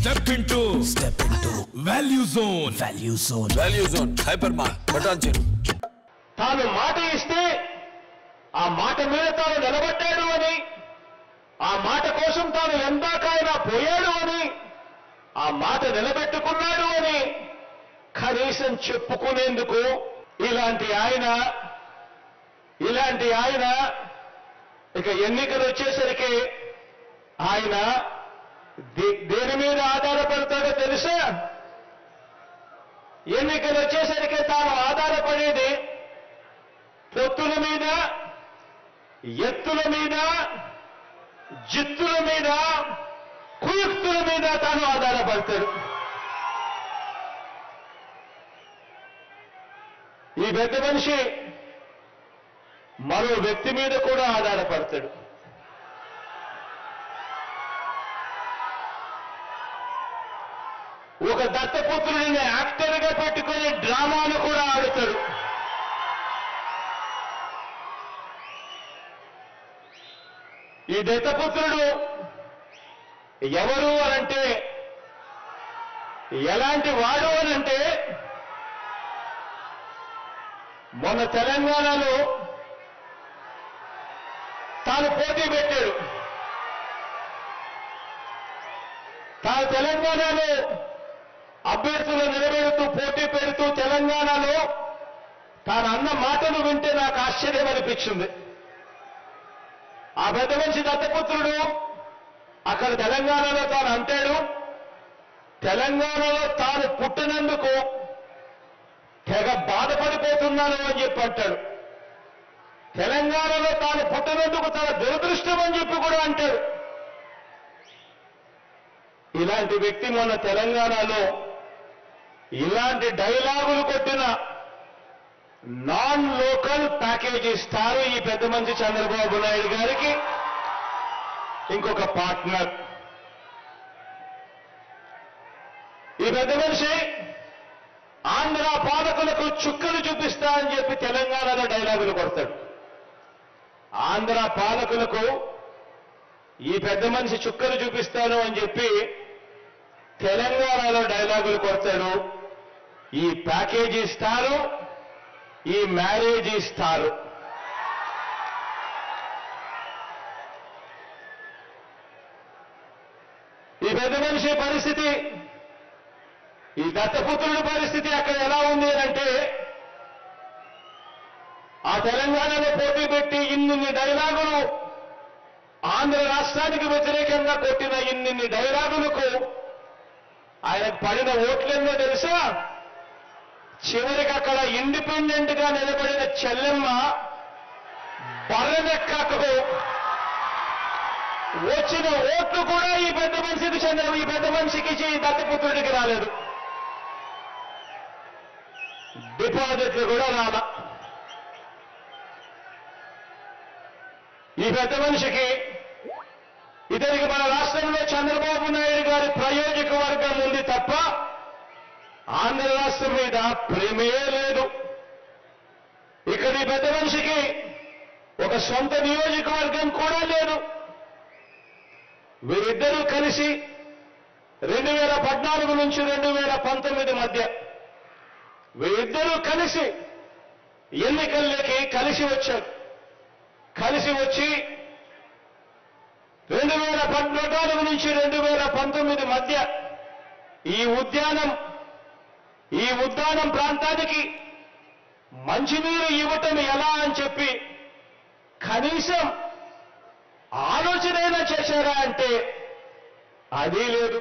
Step into value zone. Value zone. Hypermart. Button. తాను మాట ఇస్తే ఆ మాట మీద తాను నిలబడ్డాడు అని, ఆ మాట కోసం తాను ఎందాకైనా పోయాడు అని, ఆ మాట నిలబెట్టుకున్నాడు అని కనీసం చెప్పుకునేందుకు ఇలాంటి ఆయన ఇక ఎన్నికలు వచ్చేసరికి ఆయన దేని మీద ఆధారపడతాడో తెలుసా? ఎన్నికలు వచ్చేసరికి తాను ఆధారపడేది పొత్తుల మీద, ఎత్తుల మీద, జిత్తుల మీద, కుయుక్తుల మీద తాను ఆధారపడతాడు. ఈ పెద్ద మనిషి మరో వ్యక్తి మీద కూడా ఆధారపడతాడు. ఒక దత్తపుత్రుడిని యాక్టర్గా పెట్టుకుని డ్రామాను కూడా ఆడుతాడు. ఈ దత్తపుత్రుడు ఎవరు అనంటే, ఎలాంటి వాడు అనంటే, మొన్న తెలంగాణలో తాను పోటీ పెట్టాడు. తాను తెలంగాణలో అభ్యర్థులు నిలబెడుతూ పోటీ పెడుతూ తెలంగాణలో తాను అన్న మాటలు వింటే నాకు ఆశ్చర్యం అనిపించింది. ఆ పెద్ద మనిషి దత్తపుత్రుడు అక్కడ తెలంగాణలో తాను అంటాడు, తెలంగాణలో తాను పుట్టినందుకు తెగ బాధపడిపోతున్నాను అని చెప్పి అంటాడు. తెలంగాణలో తాను పుట్టినందుకు తన దురదృష్టం అని చెప్పి కూడా అంటాడు. ఇలాంటి వ్యక్తి మొన్న తెలంగాణలో ఇలాంటి డైలాగులు కొట్టిన నాన్ లోకల్ ప్యాకేజ్ ఇస్తారు ఈ పెద్ద మనిషి చంద్రబాబు నాయుడు గారికి ఇంకొక పార్ట్నర్. ఈ పెద్ద మనిషి ఆంధ్ర పాలకులకు చుక్కలు చూపిస్తా అని చెప్పి తెలంగాణలో డైలాగులు కొడతాడు. ఆంధ్ర పాలకులకు ఈ పెద్ద మనిషి చుక్కలు చూపిస్తాను అని చెప్పి తెలంగాణలో డైలాగులు కొడతాడు. ఈ ప్యాకేజీ ఇస్తారు, ఈ మ్యారేజ్ ఇస్తారు. ఈ పెద్ద మనిషి పరిస్థితి, ఈ దత్తపుత్రుడి పరిస్థితి అక్కడ ఎలా ఉంది అంటే, ఆ తెలంగాణలో పోటీ పెట్టి ఇన్ని డైలాగులు ఆంధ్ర రాష్ట్రానికి వ్యతిరేకంగా కొట్టిన ఇన్ని డైలాగులకు ఆయనకు పడిన ఓట్లేందో తెలుసా? చివరికి అక్కడ ఇండిపెండెంట్ గా నిలబడిన చెల్లెమ్మ బర్రెనెక్కకు వచ్చిన ఓట్లు కూడా ఈ పెద్ద మనిషికి చెందిన ఈ పెద్ద మనిషికి ఈ దత్తపుత్రుడికి రాలేదు. డిపాజిట్లు కూడా రాల. ఈ పెద్ద మనిషికి ఇతనికి మన రాష్ట్రంలో చంద్రబాబు నాయుడు గారి ప్రయోజక వర్గం ఉంది తప్ప ఆంధ్ర రాష్ట్రం మీద ప్రేమే లేదు. ఇక్కడ ఈ పెద్ద మనిషికి ఒక సొంత నియోజకవర్గం కూడా లేదు. వీరిద్దరూ కలిసి 2014 నుంచి 2019 మధ్య వీరిద్దరూ కలిసి ఎన్నికల్లోకి కలిసి వచ్చారు. కలిసి వచ్చి 2014 నుంచి 2019 మధ్య ఈ ఉద్యానం ప్రాంతానికి మంచినీరు ఇవ్వటం ఎలా అని చెప్పి కనీసం ఆలోచనైనా చేశారా అంటే అది లేదు.